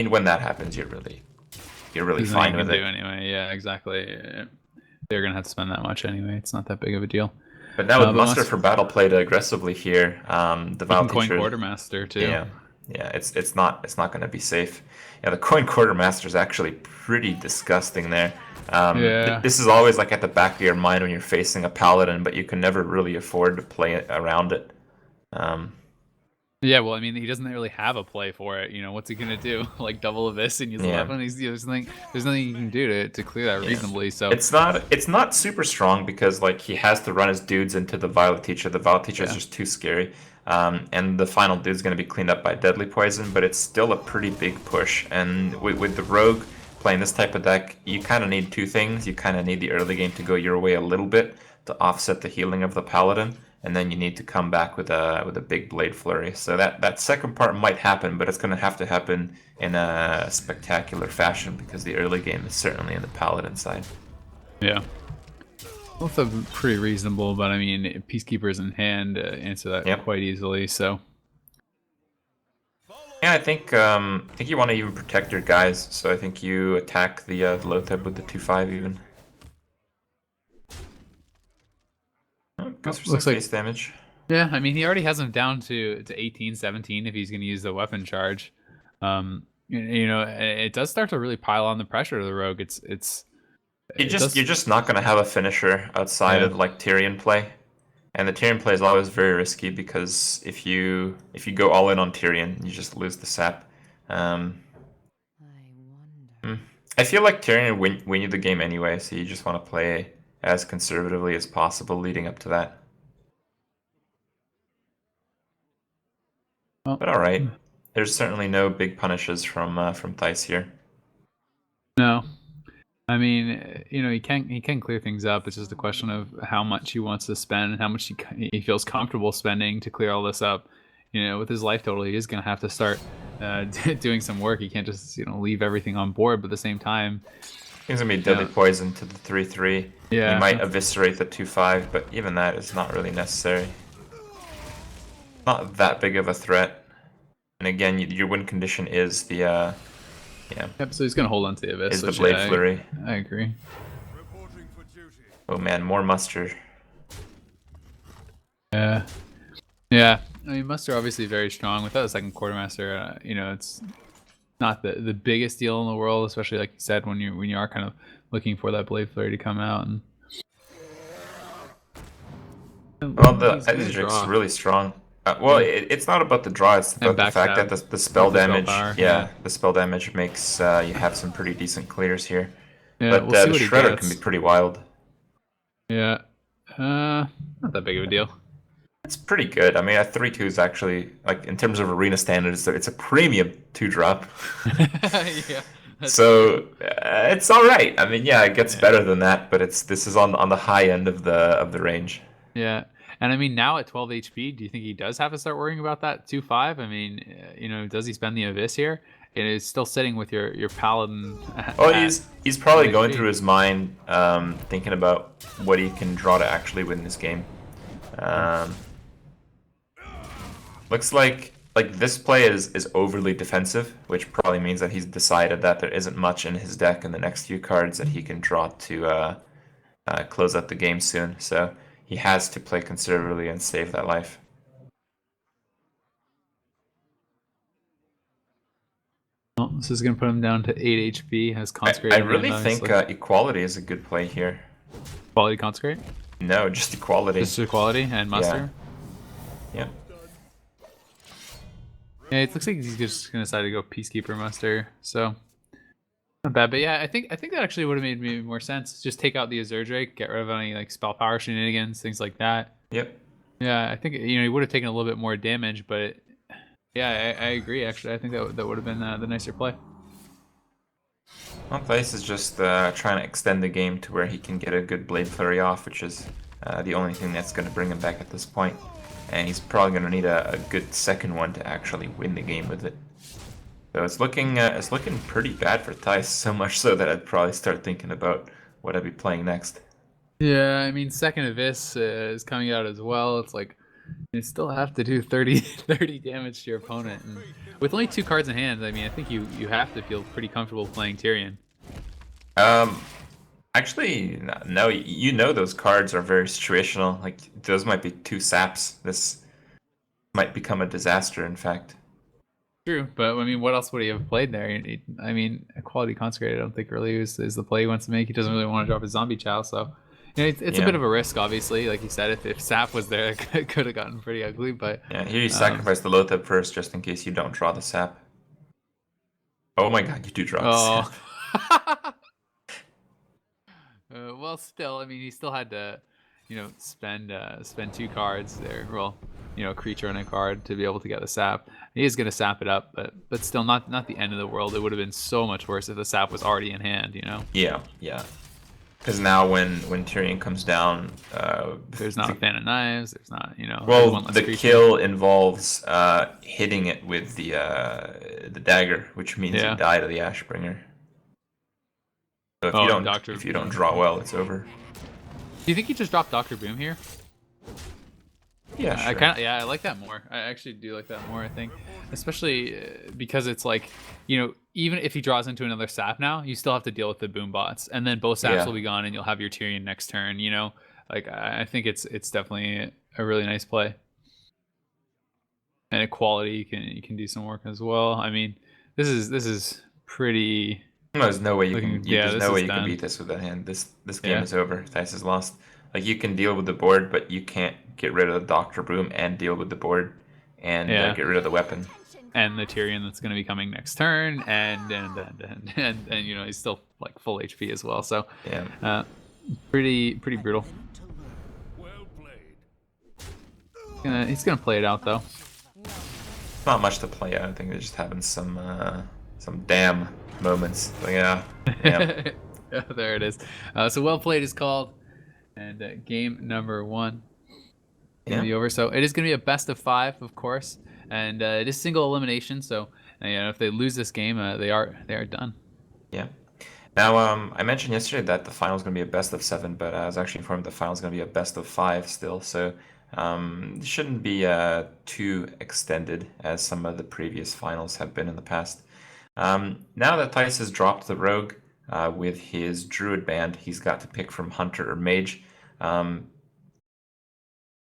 And when that happens, you're really There's fine nothing you with can it. do anyway. Yeah, exactly. They're gonna have to spend that much anyway. It's not that big of a deal. But now with But muster for battle played aggressively here, the you Val can coin teacher, quartermaster too. yeah, yeah, it's not going to be safe. Yeah, the coin quartermaster is actually pretty disgusting there. Yeah. This is always like at the back of your mind when you're facing a paladin, but you can never really afford to play around it. Um, Yeah, well, I mean, he doesn't really have a play for it. What's he gonna do? Like double abyss and use the yeah, weapon? There's nothing you can do to clear that yeah. reasonably. So It's not super strong because like he has to run his dudes into the Violet Teacher. The Violet Teacher is yeah, just too scary. And the final dude's going to be cleaned up by Deadly Poison, but it's still a pretty big push. And with the Rogue playing this type of deck, you kind of need two things. You kind of need the early game to go your way a little bit to offset the healing of the Paladin, and then you need to come back with a big Blade Flurry. So that second part might happen, but it's going to happen in a spectacular fashion because the early game is certainly in the Paladin side. yeah. Both of them pretty reasonable, but I mean, Peacekeepers in hand answer that Yep. quite easily. So Yeah, I think you want to even protect your guys, so I think you attack the Lotheb with the 2/5 even. Oh, goes for some looks like face damage. yeah. I mean, he already has him down to 18, 17 if he's going to use the weapon charge. It does start to really pile on the pressure to the rogue. You It just you're does. just not gonna have a finisher outside Yeah. of like Tyrion play. And the Tyrion play is always very risky because if you go all in on Tyrion, you just lose the sap. Um, hmm. I feel like Tyrion win you the game anyway, so you just want to play as conservatively as possible leading up to that. Well, But all right, there's certainly no big punishes from Thijs here. no. I mean, he can clear things up. It's just a question of how much he wants to spend and how much he feels comfortable spending to clear all this up. With his life total, he is going to have to start doing some work. He can't just leave everything on board. But at the same time, He's gonna be you deadly know, poison to the 3/3. He yeah, might eviscerate the 2/5, but even that is not really necessary. Not that big of a threat. And again, your win condition is the yeah, yep. So he's going to hold on to the abyss, is the which Blade yeah, Flurry. I agree. Oh man, more muster. Yeah, yeah. I mean, Muster obviously very strong. Without a second quartermaster, it's not the biggest deal in the world, especially like you said when you are kind of looking for that blade flurry to come out. Well, And the he's gonna Ezreal's draw really strong. Well, yeah. it's not about the draw. It's And about the fact that backstab the spell with the spell damage. power. Yeah, the spell damage makes you have some pretty decent clears here. Yeah. But We'll see the what he Shredder can be gets. pretty wild. Yeah. Not that big of a deal. It's pretty good. I mean, a 3/2 is actually like in terms of arena standards, it's a premium 2-drop. Yeah, that's So true. it's all right. I mean, yeah, it gets Yeah. better than that, but this is on the high end of the range. Yeah. And I mean, now at 12 HP, do you think he does have to start worrying about that 2-5? I mean, does he spend the Abyss here? It is still sitting with your Paladin Well, at he's 12 probably going HP. through his mind, thinking about what he can draw to actually win this game. Um, looks like this play is overly defensive, which probably means that he's decided that there isn't much in his deck in the next few cards that he can draw to close out the game soon. So he has to play conservatively and save that life. Well, this is going to put him down to 8 HP. Has I Consecrate in hand, really think obviously. equality is a good play here. Quality Consecrate? No, just equality. Just equality and Yeah. Muster? Yeah. Yeah, it looks like he's just going to decide to go Peacekeeper Muster. So, not bad. But yeah, I think that actually would have made me more sense. Just take out the Azure Drake, get rid of any like spell power shenanigans, things like that. Yep. Yeah, I think he would have taken a little bit more damage, but yeah, I agree. Actually, I think that would have been the nicer play. Well, Thijs is just trying to extend the game to where he can get a good Blade Flurry off, which is the only thing that's going to bring him back at this point. And he's probably going to need a good second one to actually win the game with it. So it's looking pretty bad for Thijs, so much so that I'd probably start thinking about what I'd be playing next. Yeah, I mean, second Abyss is coming out as well. It's like You still have to do 30 damage to your opponent. And with only 2 cards in hand, I mean, I think you have to feel pretty comfortable playing Tyrion. Actually, no. You know those cards are very situational. Like those might be 2 saps. This might become a disaster. In fact. True, but I mean, what else would he have played there? I mean, a quality consecrated, I don't think really is the play he wants to make. He doesn't really want to drop his zombie chow, so it's a bit of a risk, obviously. Like you said, if Sap was there, it could have gotten pretty ugly. But yeah, here you sacrifice the Lothab first, just in case you don't draw the sap. Oh my god, you do draw the sap. Well, still, I mean, he still had to, spend 2 cards there. Well, creature and a card to be able to get the sap. He is gonna sap it up, but still not the end of the world. It would have been so much worse if the sap was already in hand. Yeah. Because now when Tyrion comes down, there's not a fan of knives. There's not, Well, the kill involves hitting it with the dagger, which means you die to the Ashbringer. So if you don't draw well, it's over. Do you think he just dropped Dr. Boom here? Yeah, sure. I like that more. I actually do like that more, I think. Especially because it's like, even if he draws into another sap now, you still have to deal with the boom bots. And then both saps will be gone and you'll have your Tyrion next turn, Like, I think it's definitely a really nice play. And at quality, you can do some work as well. I mean, this is pretty... There's no way you can. There's no way you can beat this with that hand. This game is over. Thijs has lost. Like you can deal with the board, but you can't get rid of the Doctor Boom and deal with the board and get rid of the weapon. And the Tyrion that's going to be coming next turn, and he's still like full HP as well. So pretty brutal. He's gonna play it out though. Not much to play out. I think they're just having some damn moments. So, yeah. There it is. So well played is called, and game number 1 gonna be over. So it is gonna be a best of 5, of course, and it is single elimination. So if they lose this game, they are done. Yeah. Now I mentioned yesterday that the final is gonna be a best of 7, but I was actually informed the final is gonna be a best of 5 still. So it shouldn't be too extended as some of the previous finals have been in the past. Now that Thijs has dropped the Rogue with his Druid band, he's got to pick from Hunter or Mage.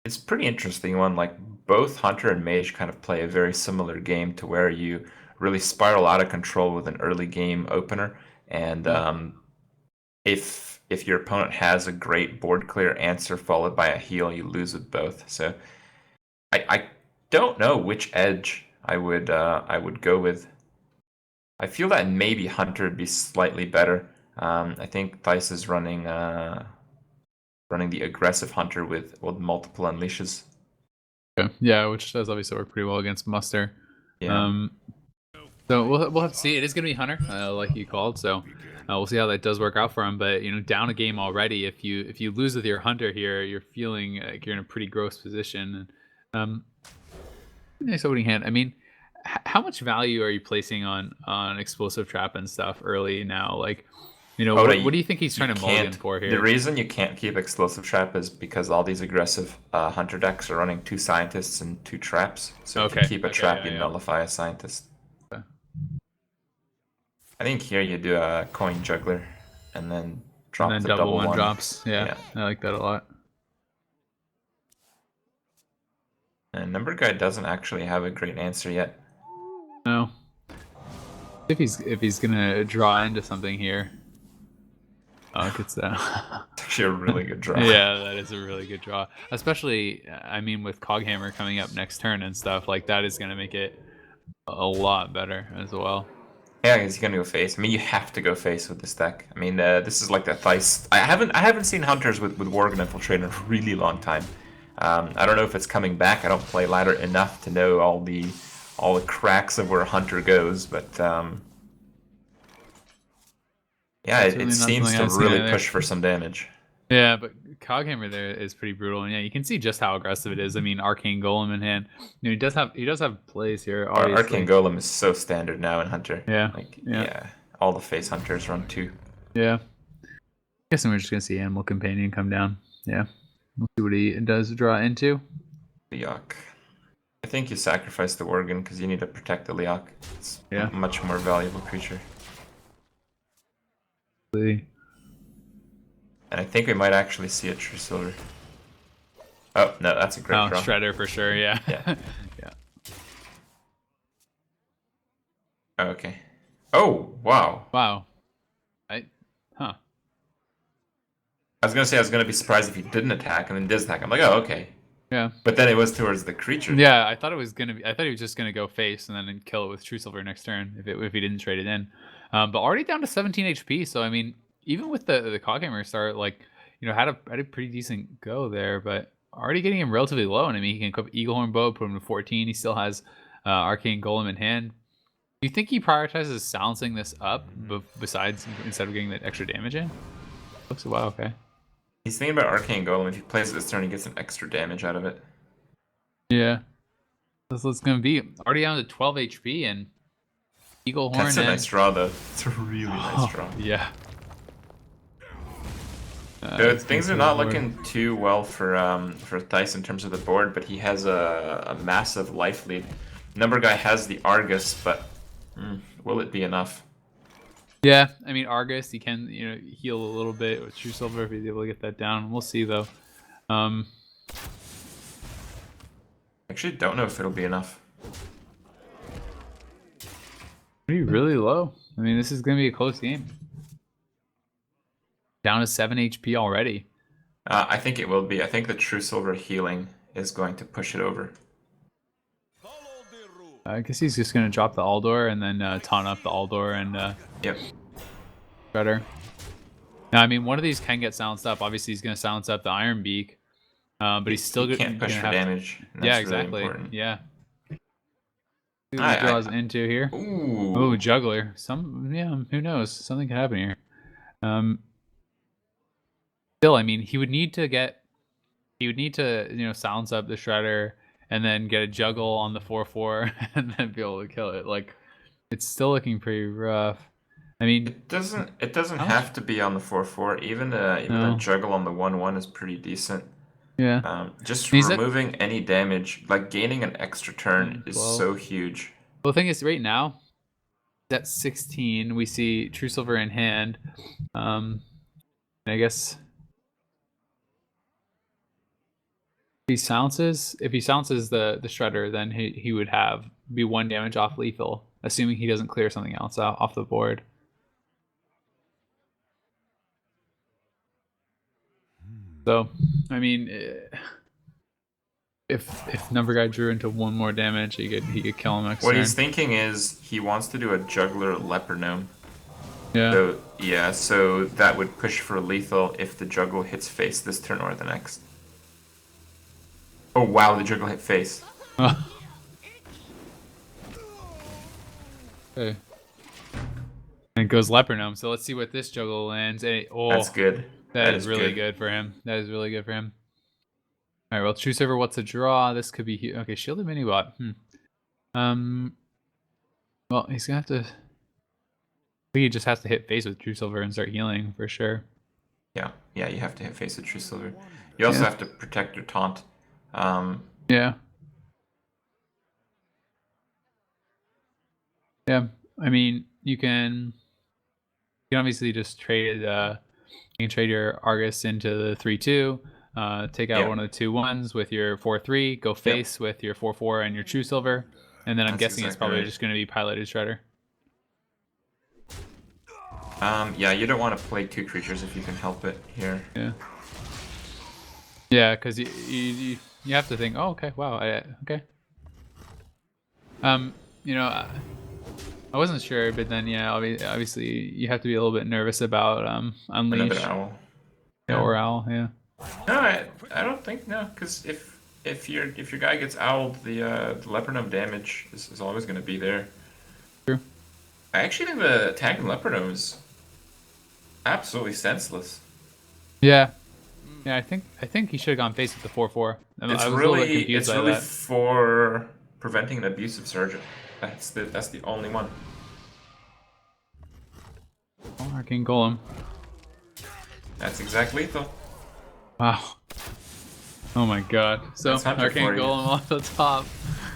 It's a pretty interesting one. Like both Hunter and Mage kind of play a very similar game to where you really spiral out of control with an early game opener, and if your opponent has a great board clear answer followed by a heal, you lose with both. So I don't know which edge I would go with. I feel that maybe Hunter would be slightly better. I think Thijs is running the aggressive Hunter with multiple unleashes. Okay. Yeah, which does obviously work pretty well against Muster. Yeah. So we'll have to see. It is going to be Hunter, like you called. So we'll see how that does work out for him. But down a game already. If you lose with your Hunter here, you're feeling like you're in a pretty gross position. Nice opening hand. I mean, how much value are you placing on explosive trap and stuff early now? Like, what do you think he's trying to mulligan for here? The reason you can't keep explosive trap is because all these aggressive Hunter decks are running 2 scientists and 2 traps. So if you keep a trap, you nullify a scientist. Okay. I think here you do a coin juggler and then drop the double one drops. Yeah, I like that a lot. And Numberguy doesn't actually have a great answer yet. No. If he's gonna draw into something here. Oh, it's that. It's actually a really good draw. Yeah, that is a really good draw. Especially, I mean, with Coghammer coming up next turn and stuff, like that is gonna make it a lot better as well. Yeah, he's gonna go face. I mean, you have to go face with this deck. I mean, this is like the Thijs. I haven't seen Hunters with Worgen Infiltrate in a really long time. I don't know if it's coming back. I don't play ladder enough to know all the cracks of where Hunter goes, but yeah, it seems to really push for some damage. Yeah, but Coghammer there is pretty brutal, and yeah, you can see just how aggressive it is. I mean, Arcane Golem in hand. He does have plays here. Arcane Golem is so standard now in Hunter. Yeah, yeah, all the face Hunters run 2. Yeah, guessing we're just gonna see Animal Companion come down. Yeah, we'll see what he does draw into. Leok. I think you sacrifice the Worgen because you need to protect the Leok. It's Yeah. a much more valuable creature. The- And I think we might actually see a True Silver. Oh, no, that's a great Oh, draw. Shredder for sure, yeah. Yeah. Yeah. Okay. Oh, wow. Wow. I was gonna say I was gonna be surprised if he didn't attack and then did attack. I'm like, oh, okay. Yeah. But then it was towards the creature. Yeah, I thought it was gonna be. I thought he was just gonna go face and then kill it with True Silver next turn if he didn't trade it in. But already down to 17 HP. So I mean, even with the Coghammer start, like had a pretty decent go there, but already getting him relatively low. And I mean, he can equip Eaglehorn Bow, put him to 14. He still has Arcane Golem in hand. Do you think he prioritizes silencing this up besides instead of getting that extra damage in? Looks wow, okay. He's thinking about Arcane Golem. If he plays it this turn, he gets some extra damage out of it. Yeah. That's what's going to be. Already down to 12 HP and Eaglehorn. That's a nice draw, though. It's a really nice draw. Yeah. Things are not looking too well for Thijs in terms of the board, but he has a massive life lead. Numberguy has the Argus, but will it be enough? Yeah, I mean Argus, he can heal a little bit with True Silver if he's able to get that down. We'll see though. Actually, don't know if it'll be enough. Pretty really low. I mean, this is gonna be a close game. Down to 7 HP already. I think it will be. I think the True Silver healing is going to push it over. I guess he's just gonna drop the Aldor and then taunt up the Aldor and Yep. Shredder. Now, I mean, one of these can get silenced up. Obviously, he's gonna silence up the Iron Beak, but he's still he can't push for damage. And that's yeah, exactly. Really important. Yeah. See what he draws into here. Ooh, Juggler. Who knows? Something could happen here. Still, I mean, he would need to silence up the Shredder and then get a juggle on the 4/4 and then be able to kill it. Like, it's still looking pretty rough. I mean, it doesn't have to be on the 4/4. Even a juggle on the 1/1 is pretty decent. Yeah. Just removing any damage, like gaining an extra turn, is so huge. Well, the thing is, right now, at 16, we see True Silver in hand. I guess if he silences the Shredder, then he would be 1 damage off lethal, assuming he doesn't clear something else off the board. So, I mean, if Numberguy drew into 1 more damage, he could kill him next turn. What he's thinking is he wants to do a Juggler Leper Gnome. Yeah. So that would push for lethal if the juggle hits face this turn or the next. Oh wow, the juggle hit face. Okay. And it goes Leper Gnome. So let's see what this juggle lands. That's good. That is really good for him. That is really good for him. All right, well, True Silver, what's a draw? This could be okay. Shielded Minibot. Well, he's gonna have to. I think he just has to hit face with True Silver and start healing for sure. Yeah, you have to hit face with True Silver. You also have to protect your taunt. Yeah. Yeah, I mean, you can obviously just trade. You can trade your Argus into the 3/2. Take out one of the 2/1s with your 4/3. Go face with your 4/4 and your True Silver, and then I'm guessing it's probably just going to be Piloted Shredder. Yeah, you don't want to play 2 creatures if you can help it here. Yeah. Yeah, because you have to think. Oh, okay. Wow. Okay. I wasn't sure, but then obviously you have to be a little bit nervous about Unleash. Another owl. Or owl. Yeah. No, I don't think because if your guy gets owled, the Leper Gnome damage is always going to be there. True. I actually think the attacking Leper Gnome is absolutely senseless. Yeah. Yeah, I think he should have gone face with the 4/4. It's really for preventing an abusive sergeant. That's the only one. Oh, Arcane Golem. That's exact lethal. Wow. Oh my god. So That's Hunter Arcane for you. Golem off the top.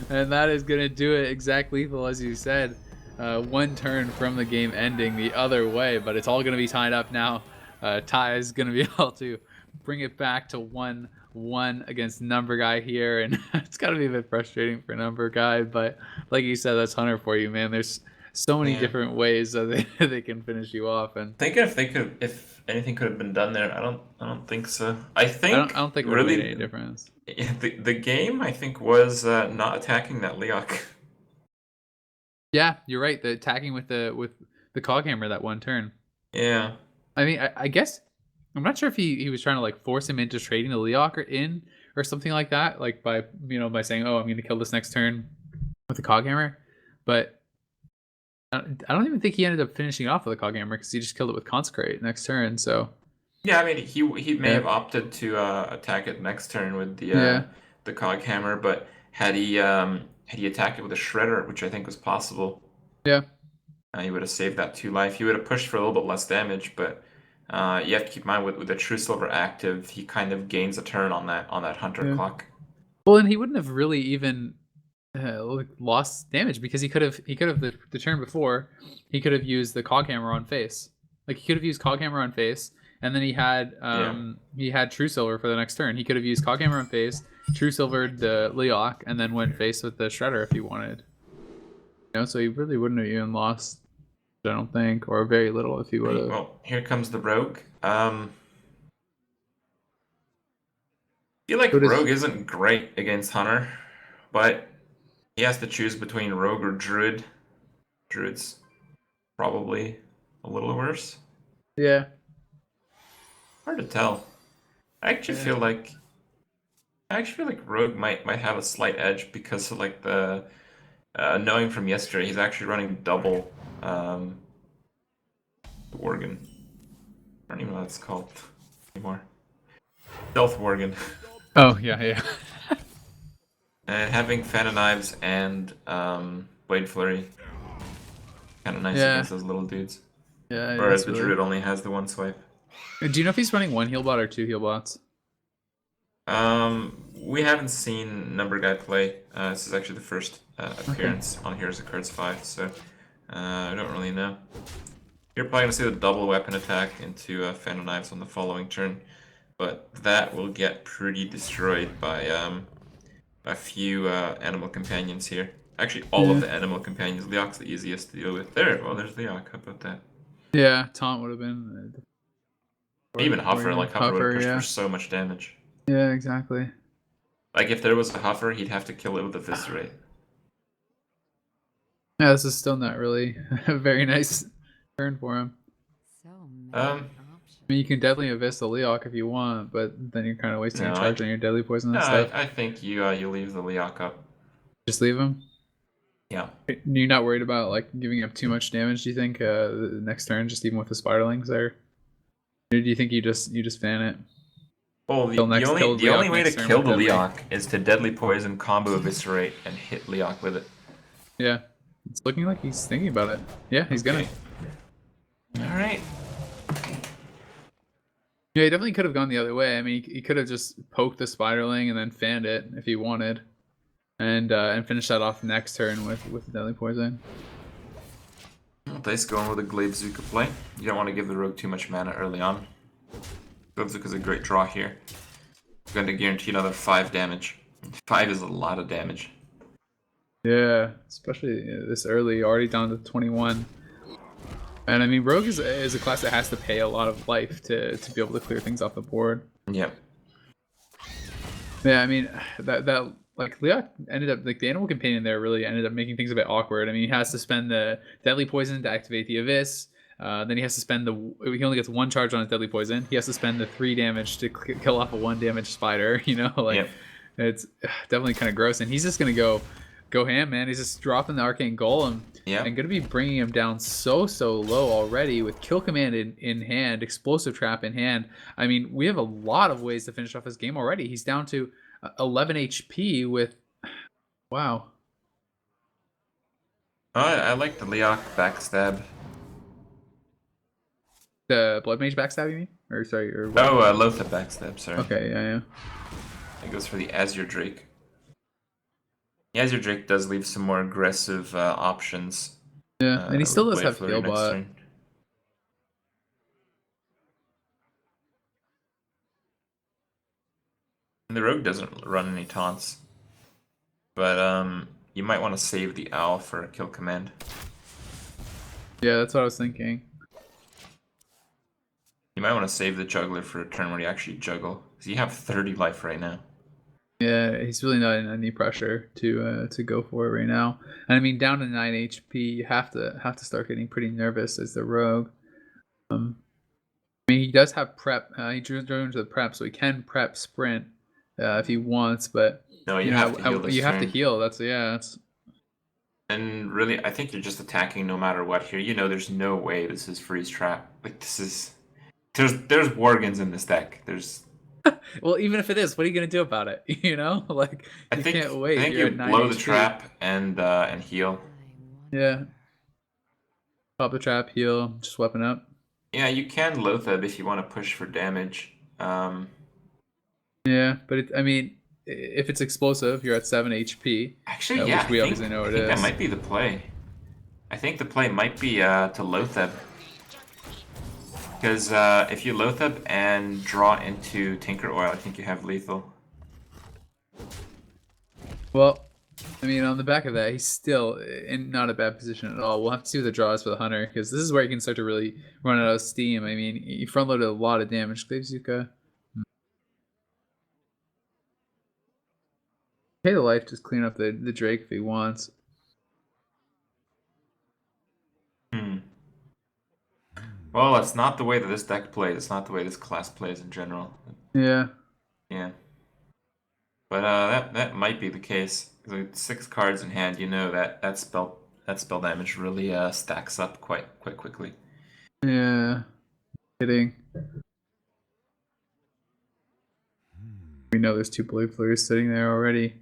And that is gonna do it. Exact lethal as you said. One turn from the game ending the other way, but it's all gonna be tied up now. Ty is gonna be able to bring it back to 1-1 against Numberguy here, and it's gotta be a bit frustrating for Numberguy, but like you said, that's Hunter for you, man. There's so many Yeah. different ways that they can finish you off, and Thinking if anything could have been done there, I don't think so. I I think don't think it would have made really any difference. the game I think was not attacking that Leok. Yeah, you're right. The attacking with the cog hammer that one turn. Yeah. I mean, I guess I'm not sure if he was trying to like force him into trading the Leok or something like that, like by by saying, "Oh, I'm going to kill this next turn with the cog hammer," but I don't even think he ended up finishing off with the cog hammer because he just killed it with consecrate next turn. So Yeah, I mean he may yeah, have opted to attack it next turn with yeah, the cog hammer, but had he attacked it with a shredder, which I think was possible, yeah, he would have saved that 2 life. He would have pushed for a little bit less damage, but you have to keep in mind with the True Silver active, he kind of gains a turn on that Hunter yeah. clock. Well, and he wouldn't have really even lost damage because he could have the turn before he could have used the cog hammer on face. Like he could have used cog hammer on face, and then Yeah. he had true silver for the next turn. He could have used cog hammer on face, true silvered the Leok, and then went face with the shredder if he wanted. So he really wouldn't have even lost, I don't think, or very little if he would Right, have. well, here comes the Rogue. Feel like What is? Rogue isn't great against Hunter, but he has to choose between Rogue or Druid. Druid's probably a little worse. Yeah. Hard to tell. I actually Yeah. feel like Rogue might have a slight edge because of like the knowing from yesterday he's actually running double Worgen. I don't even know what it's called anymore. Stealth Worgen. Oh yeah, yeah. And having Fan of Knives and Blade Flurry, kind of nice Yeah. against those little dudes. Yeah, Whereas that's the really. Druid only has the one swipe. Do you know if he's running one heal bot or two heal bots? We haven't seen Numberguy play. This is actually the first Okay. appearance on Heroes of Cards 5, so I don't really know. You're probably going to see the double weapon attack into Fan of Knives on the following turn, but that will get pretty destroyed by a few animal companions here. Actually, all of Yeah. the animal companions. Leok's the easiest to deal with. There's Leok. How about that? Yeah, taunt would have been. Even Or Huffer, even like Huffer would have pushed for yeah. so much damage. Yeah, exactly. Like if there was a Huffer, he'd have to kill it with a Viscerate. Yeah, this is still not really a very nice turn for him. So many Um, options. I mean, you can definitely Abyss the Leok if you want, but then you're kind of wasting no, your charge on your deadly poison and stuff. I think you leave the Leok up. Just leave him. Yeah. You're not worried about like giving up too much damage. Do you think the next turn, just even with the spiderlings there? Or do you think you just fan it? Well, Kill the kill the Leok only way to next turn kill with the deadly. Leok is to deadly poison, combo Eviscerate, and hit Leok with it. Yeah, it's looking like he's thinking about it. Yeah, he's gonna. All right. Yeah, he definitely could have gone the other way. I mean, he could have just poked the spiderling and then fanned it if he wanted, and finish that off next turn with deadly poison. Well, Dice going with a Glaive Zuka play. You don't want to give the Rogue too much mana early on. Glaive Zuka's a great draw here. Going to guarantee another 5 damage. 5 is a lot of damage. Yeah, especially this early, already down to 21. And I mean, Rogue is a class that has to pay a lot of life to be able to clear things off the board. Yep. Yeah, I mean that like Leok ended up like the animal companion there really ended up making things a bit awkward. I mean, he has to spend the deadly poison to activate the Abyss. Then he has to spend he only gets 1 charge on his deadly poison. He has to spend the 3 damage to kill off a 1 damage spider. Like Yep. it's definitely kind of gross. And he's just gonna go ham, man. He's just dropping the Arcane Golem. Yeah. And gonna be bringing him down so low already with Kill Command in hand, Explosive Trap in hand. I mean, we have a lot of ways to finish off his game already. He's down to 11 HP with, wow. Oh, I like the Leok backstab. The Blood Mage backstab, you mean? Or sorry, or what? Oh, Lothar backstab, sorry. Okay, yeah. He goes for the Azure Drake. The Azure Drake does leave some more aggressive options. Yeah, and he still with does Blade have Flurry heal next bot. turn. And the Rogue doesn't run any taunts. But you might want to save the Owl for a kill command. Yeah, that's what I was thinking. You might want to save the Juggler for a turn where you actually juggle. Because you have 30 life right now. Yeah, he's really not in any pressure to go for it right now. And I mean, down to 9 HP, you have to start getting pretty nervous as the rogue. I mean, he does have prep. He drew into the prep, so he can prep sprint if he wants. But No, you have to heal this you have to turn. heal. That's And really, I think you're just attacking no matter what here. You know, there's no way this is freeze trap. Like this is, there's Worgens in this deck. There's. well, even if it is, what are you gonna do about it? You know, like I you think can't wait. I think You're you at 9 blow the HP. trap and heal. Yeah. Pop the trap, heal, just weapon up. Yeah, you can Lothab if you want to push for damage. Yeah, but I mean, if it's explosive, you're at 7 HP. Actually, yeah, which we obviously know I it think that is. might be the play. I think the play might be to Lothab. Because if you Lothab and draw into Tinker Oil, I think you have lethal. Well, I mean, on the back of that, he's still in not a bad position at all. We'll have to see what the draw is for the Hunter, because this is where he can start to really run out of steam. I mean, he front loaded a lot of damage. Glaivezuka. Pay the life, just clean up the Drake if he wants. Well, that's not the way that this deck plays. It's not the way this class plays in general. Yeah. Yeah. But that might be the case. With 6 cards in hand, you know that spell damage really stacks up quite quickly. Yeah. Kidding. We know there's 2 Blade Flurries sitting there already.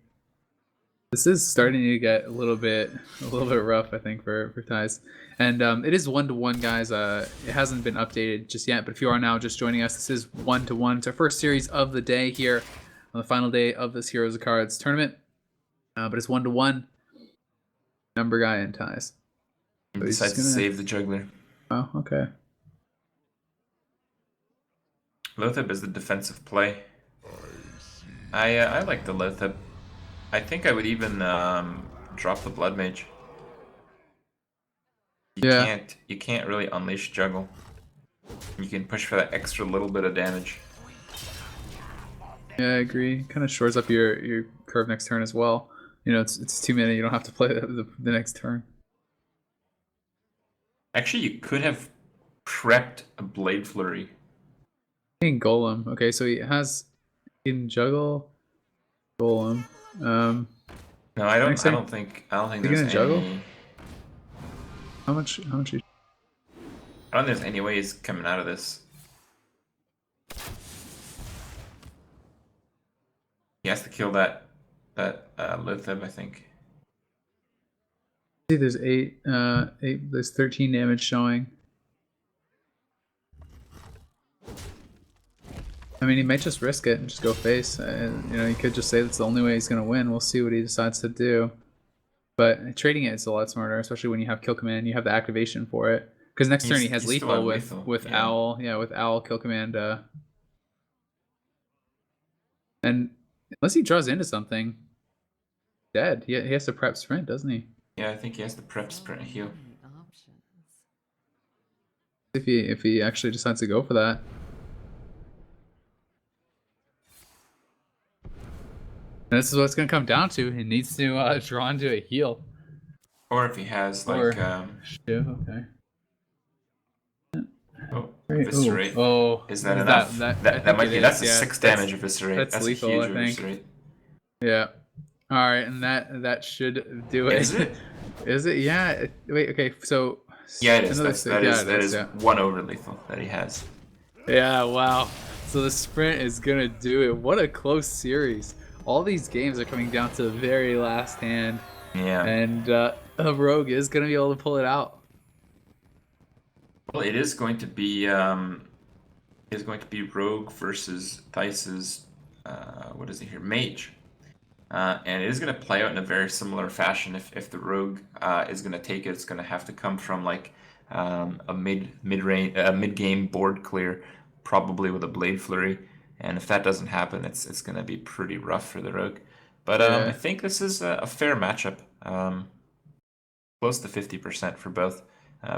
This is starting to get a little bit rough, I think, for Thijs. And it is 1-to-1, guys. It hasn't been updated just yet, but if you are now just joining us, this is 1-to-1. It's our first series of the day here on the final day of this Heroes of Cards tournament. But it's 1-to-1. Numberguy and Thijs. He decides to save the Juggler. Oh, okay. Lothab is the defensive play. I like the Lothab. I think I would even drop the Blood Mage. You can't really unleash Juggle. You can push for that extra little bit of damage. Yeah, I agree. Kind of shores up your curve next turn as well. You know, it's 2 mana. You don't have to play the next turn. Actually, you could have prepped a Blade Flurry. In Golem. Okay, so he has in Juggle Golem. No, I don't think there's any. Juggle? How much? I don't think there's any way he's coming out of this. He has to kill that Lothab, I think. See, there's 8. There's 13 damage showing. I mean, he might just risk it and just go face. You know, he could just say that's the only way he's going to win. We'll see what he decides to do. But trading it is a lot smarter, especially when you have kill command. You have the activation for it. Because next turn he has lethal with yeah. Owl. Yeah, with Owl kill command. And unless he draws into something, dead. He has to prep sprint, doesn't he? Yeah, I think he has to prep sprint and heal. If he actually decides to go for that. And this is what it's going to come down to. He needs to draw into a heal. Or if he has like yeah, okay. Oh, eviscerate. Oh, is that enough? That might be. That's a 6 damage eviscerate. That's lethal, a huge I think. Eviscerate. Yeah. All right, and that should do it. Is it? Is it? Yeah. Wait. Okay. So. Yeah, it is. That is 1 over lethal that he has. Yeah. Wow. So the sprint is gonna do it. What a close series. All these games are coming down to the very last hand. Yeah. And a rogue is gonna be able to pull it out. Well, it is going to be rogue versus Thijs's what is it here? Mage. And it is going to play out in a very similar fashion. If the rogue is going to take it, it's going to have to come from like a mid game board clear, probably with a blade flurry. And if that doesn't happen, it's going to be pretty rough for the rogue. But I think this is a fair matchup, close to 50% for both.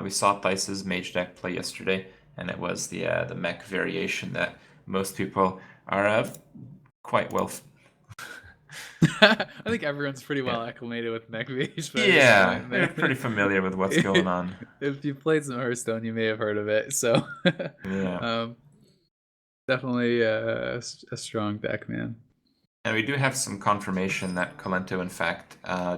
We saw Theis's Mage deck play yesterday, and it was the mech variation that most people are quite well. I think everyone's pretty well acclimated with Mech Mage. Yeah, they're pretty familiar with what's going on. If you played some Hearthstone, you may have heard of it. So, yeah, definitely a strong deck, man. And we do have some confirmation that Colento, in fact,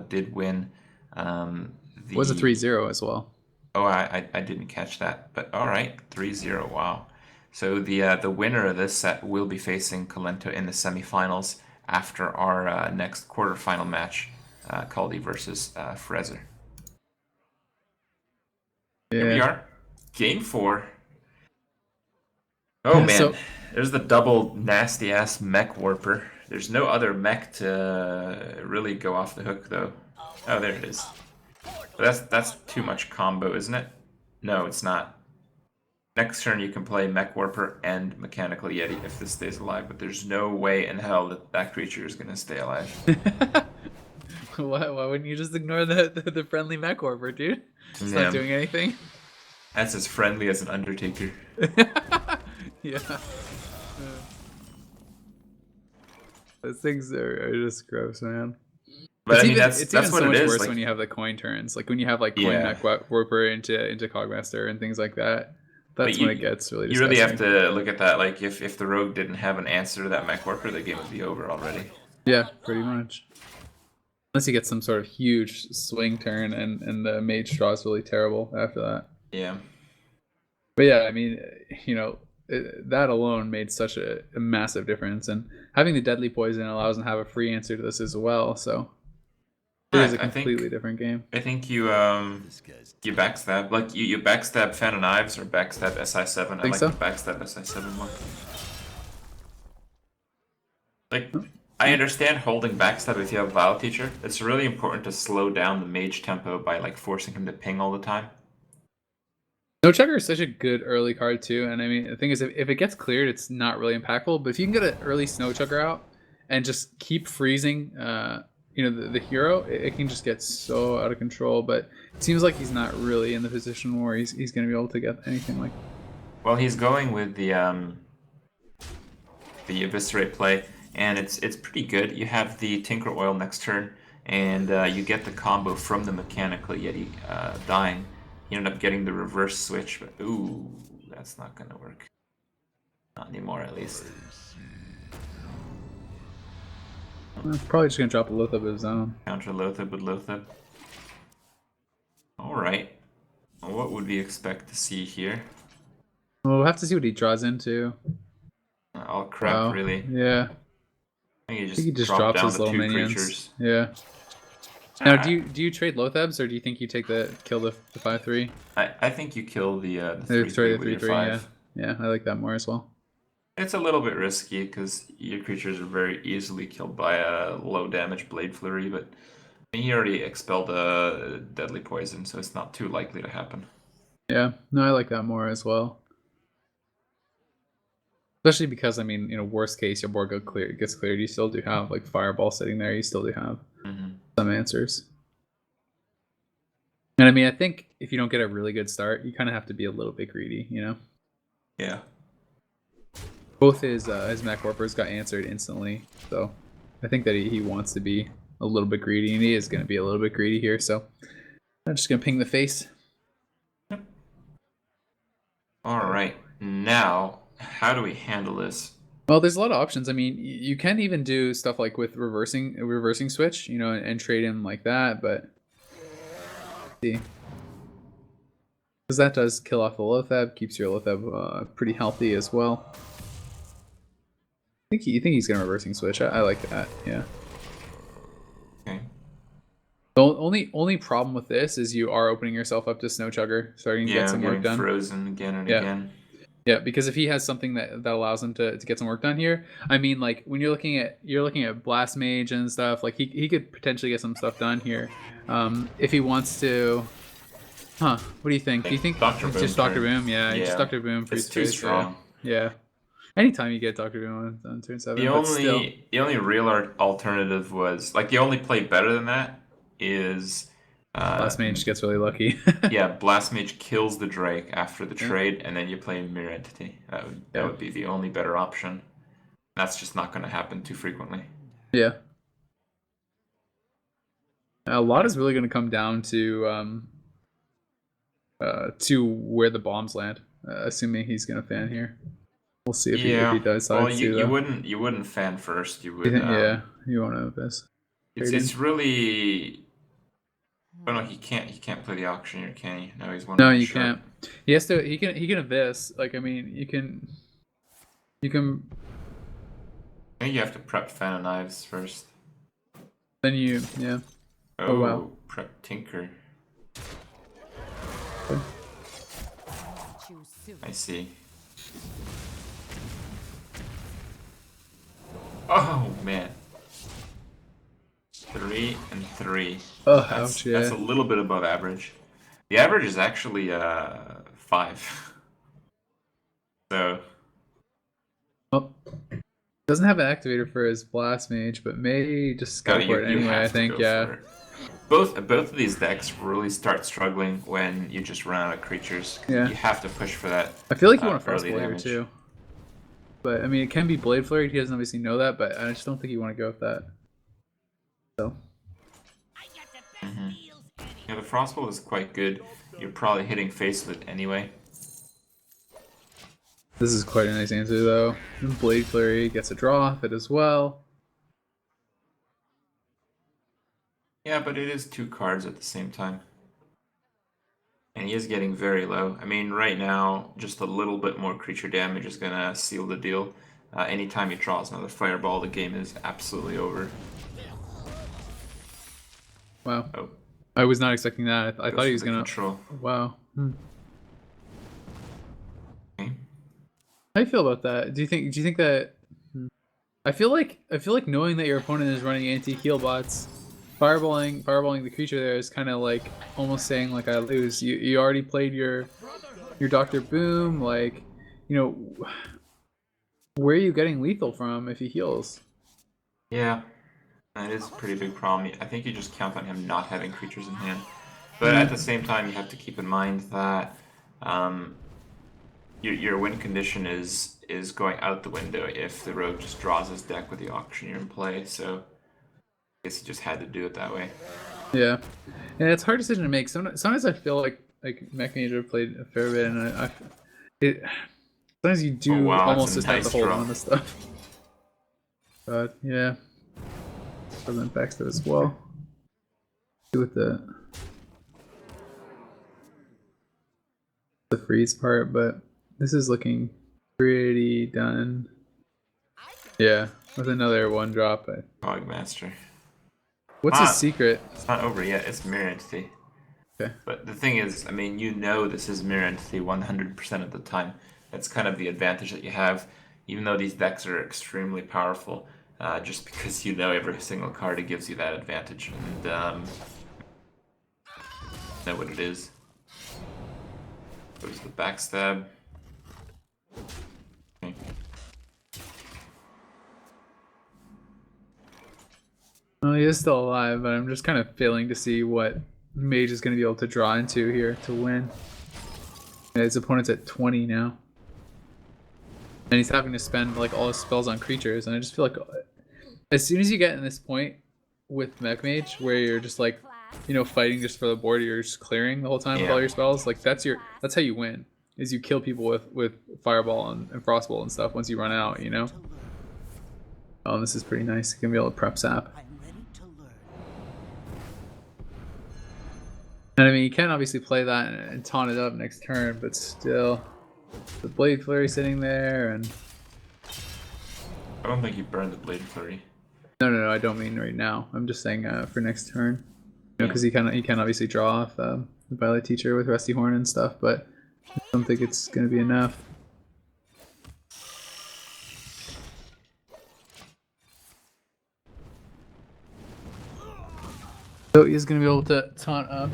did win. Was a 3-0 as well. Oh, I didn't catch that, but all right, 3-0. Wow. So the winner of this set will be facing Colento in the semifinals after our next quarterfinal match, Caldi versus Fraser. Yeah. Here we are, game 4. Oh man, there's the double nasty ass mech warper. There's no other mech to really go off the hook though. Oh, there it is. But that's too much combo, isn't it? No, it's not. Next turn you can play Mech Warper and Mechanical Yeti if this stays alive, but there's no way in hell that that creature is going to stay alive. Why wouldn't you just ignore the friendly Mech Warper, dude? It's not doing anything. That's as friendly as an Undertaker. Yeah. Those things are just gross, man. But I mean, that's even what so it much is. worse Like, when you have the coin turns, like when you have like coin Mech Warper into Cogmaster and things like that. That's when it gets really disgusting. You really have to look at that. Like if the rogue didn't have an answer to that Mech Warper, the game would be over already. Yeah, pretty much. Unless you get some sort of huge swing turn and the mage draw is really terrible after that. Yeah. But yeah, I mean, you know, that alone made such a massive difference, and having the deadly poison allows them to have a free answer to this as well. So it is a completely different game. I think you backstab, like you backstab Fan of Knives or backstab SI7. I like to backstab SI7 more. Like, I understand holding backstab if you have Vile Teacher. It's really important to slow down the mage tempo by like forcing him to ping all the time. Snow Chugger is such a good early card too, and I mean the thing is if it gets cleared, it's not really impactful. But if you can get an early Snow Chugger out and just keep freezing, you know, the hero, it can just get so out of control. But it seems like he's not really in the position where he's going to be able to get anything like. Well, he's going with the Eviscerate play, and it's pretty good. You have the Tinker Oil next turn, and you get the combo from the Mechanical Yeti dying. You end up getting the reverse switch, but ooh, that's not gonna work. Not anymore, at least. Probably just gonna drop a Loatheb of his own. Counter Loatheb with Loatheb. Alright. Well, what would we expect to see here? Well, we'll have to see what he draws into. All crap, really. Yeah. I think he just drops his little minions. Creatures. Yeah. Now, do you trade Loathebs, or do you think you take kill the 5/3? I think you kill the 3/3 with your 5. Yeah, I like that more as well. It's a little bit risky because your creatures are very easily killed by a low damage Blade Flurry, but he already expelled a Deadly Poison, so it's not too likely to happen. Yeah, no, I like that more as well. Especially because, I mean, you know, worst case, your board gets cleared, you still do have like Fireball sitting there, you still do have some answers. And I mean, I think if you don't get a really good start, you kind of have to be a little bit greedy, you know? Yeah. Both his Mech Warpers got answered instantly, so I think that he wants to be a little bit greedy, and he is going to be a little bit greedy here, so I'm just going to ping the face. Yep. Alright, now, how do we handle this? Well, there's a lot of options. I mean, you can even do stuff like with reversing switch, you know, and trade him like that, but see, because that does kill off the Loatheb, keeps your Loatheb pretty healthy as well. You think he's gonna reversing switch? I like that. Yeah. Okay. The only problem with this is you are opening yourself up to Snow Chugger, starting to get some work done. Frozen again and again. Yeah, because if he has something that allows him to get some work done here, I mean, like when you're looking at Blast Mage and stuff, like he could potentially get some stuff done here, if he wants to. Huh? What do you think? Do you think Dr. it's Boom just Dr. turn. Boom? Yeah, Yeah. just Dr. Boom free It's too space. strong. Yeah. Anytime you get Dr. Boom on turn 7, The but still. only real alternative was like the only play better than that is Blast Mage gets really lucky. yeah, Blast Mage kills the Drake after the Yeah. trade, and then you play Mirror Entity. That would be the only better option. That's just not going to happen too frequently. Yeah. A lot is really going to come down to where the bombs land. Assuming he's going to fan here. We'll see if he does. Well, you wouldn't fan first. You would. Yeah, you won't know this. It's really. Oh no, he can't play the auctioneer, can he? No, he's one. No, you short. can't. He has to. He can abyss. Like I mean, you can. I think you have to prep Fan of Knives first. Then you yeah. Oh, wow. Prep Tinker. Okay. I see. Oh man. 3 and 3. Oh, that's, ouch, yeah. That's a little bit above average. The average is actually 5. So. Oh. Doesn't have an activator for his Blast Mage, but may just go for it anyway. I think yeah. Both of these decks really start struggling when you just run out of creatures. Yeah. You have to push for that. I feel like you want a Frost early Blade damage. too. But I mean, it can be Blade Flurry. He doesn't obviously know that, but I just don't think you want to go with that. So. Yeah, the Frostbolt is quite good. You're probably hitting face with it anyway. This is quite a nice answer though. And Blade Flurry gets a draw off it as well. Yeah, but it is 2 cards at the same time. And he is getting very low. I mean, right now, just a little bit more creature damage is going to seal the deal. Anytime he draws another Fireball, the game is absolutely over. Wow. Oh. I was not expecting that. I thought he was going to... Control. Wow. Okay. How do you feel about that? Do you think that... I feel like knowing that your opponent is running anti-heal bots, fireballing the creature there is kind of like almost saying like I lose. You already played your Dr. Boom, like, you know, where are you getting lethal from if he heals? Yeah, that is a pretty big problem. I think you just count on him not having creatures in hand. But at the same time, you have to keep in mind that your win condition is going out the window if the rogue just draws his deck with the auctioneer in play. So I guess he just had to do it that way. Yeah, and it's a hard decision to make. Sometimes I feel like Mech Mage have played a fair bit, and sometimes you do almost just have to hold on to stuff. But yeah, that impacts it as well. Do with the freeze part, but this is looking pretty done. Yeah, with another 1-drop. Hogmaster. What's his secret? It's not over yet. It's Mirror Entity. Okay. But the thing is, I mean, you know this is Mirror Entity 100% of the time. That's kind of the advantage that you have, even though these decks are extremely powerful. Just because you know every single card, it gives you that advantage. And know what it is. Goes the backstab. Okay. Well, he is still alive, but I'm just kind of failing to see what Mage is going to be able to draw into here to win. And his opponent's at 20 now. And he's having to spend like all his spells on creatures, and I just feel like as soon as you get in this point with Mech Mage where you're just like, you know, fighting just for the board, you're just clearing the whole time with all your spells, like that's how you win, is you kill people with Fireball and Frostbolt and stuff once you run out, you know? Oh, this is pretty nice. You're gonna be able to prep sap. And I mean, you can obviously play that and taunt it up next turn, but still, the Blade Flurry sitting there, and I don't think you burned the Blade Flurry. no, I don't mean right now. I'm just saying for next turn, you know, because he can obviously draw off the Violet Teacher with Rusty Horn and stuff, but I don't think it's gonna be enough. So he's gonna be able to taunt up.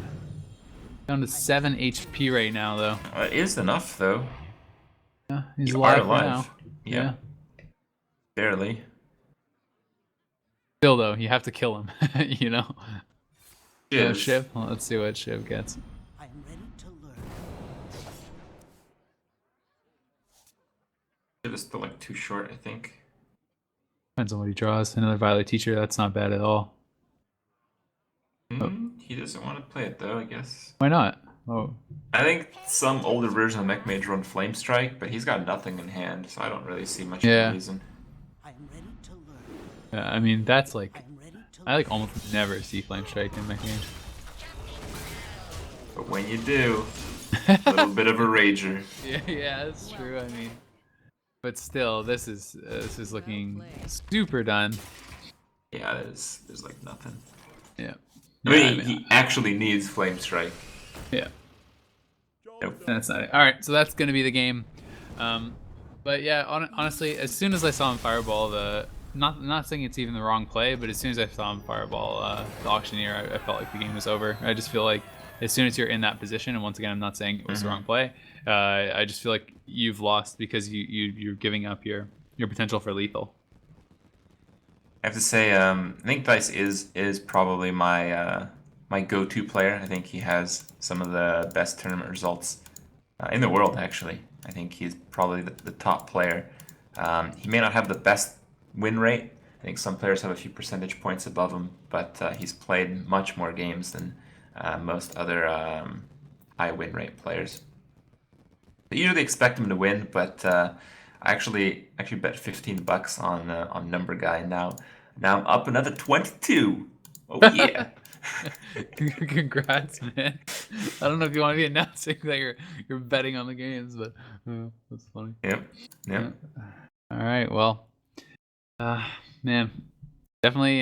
Down to 7 HP right now, though. It is enough, though. Yeah, he's You alive are for alive. now. Yeah. Barely. Still, though, you have to kill him. You know. Shiv. Shiv. Well, let's see what Shiv gets. I am ready to learn. Shiv is still like too short, I think. Depends on what he draws. Another Violet Teacher. That's not bad at all. He doesn't want to play it though, I guess. Why not? Oh. I think some older version of Mech Mage run Flame Strike, but he's got nothing in hand, so I don't really see much of a reason. I am ready to learn. Yeah, I mean that's like I am ready to I like almost never see Flame Strike in my game. But when you do, a little bit of a rager. Yeah, that's true. I mean, but still, this is looking super done. Yeah, there's like nothing. Yeah. I mean, he actually needs Flame Strike. Yeah. Nope. That's not it. All right, so that's gonna be the game. But yeah, honestly, as soon as I saw him fireball not saying it's even the wrong play, but as soon as I saw him fireball the auctioneer, I felt like the game was over. I just feel like as soon as you're in that position, and once again, I'm not saying it was the wrong play. I just feel like you've lost because you're giving up your potential for lethal. I have to say, I think Dice is probably my my go-to player. I think he has some of the best tournament results in the world, actually. I think he's probably the top player. He may not have the best win rate. I think some players have a few percentage points above him, but he's played much more games than most other high win rate players. I usually expect him to win, but I actually bet $15 on Numberguy now. Now I'm up another 22. Oh yeah. Congrats, man. I don't know if you want to be announcing that you're betting on the games, but that's funny. Yep. All right. Well, man, definitely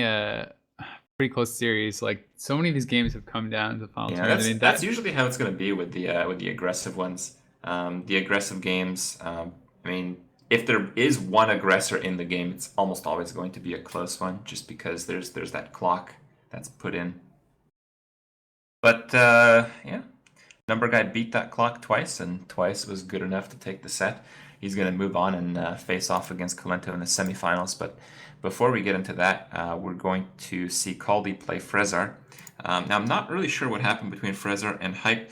pretty close series. Like so many of these games have come down to the final tournament. Yeah, I mean, that's usually how it's going to be with the aggressive ones. The aggressive games. I mean, if there is one aggressor in the game, it's almost always going to be a close one, just because there's that clock that's put in. But yeah, Numberguy beat that clock twice, and twice was good enough to take the set. He's going to move on and face off against Colento in the semifinals. But before we get into that, we're going to see Caldy play Frezar. Now, I'm not really sure what happened between Frezar and Hype.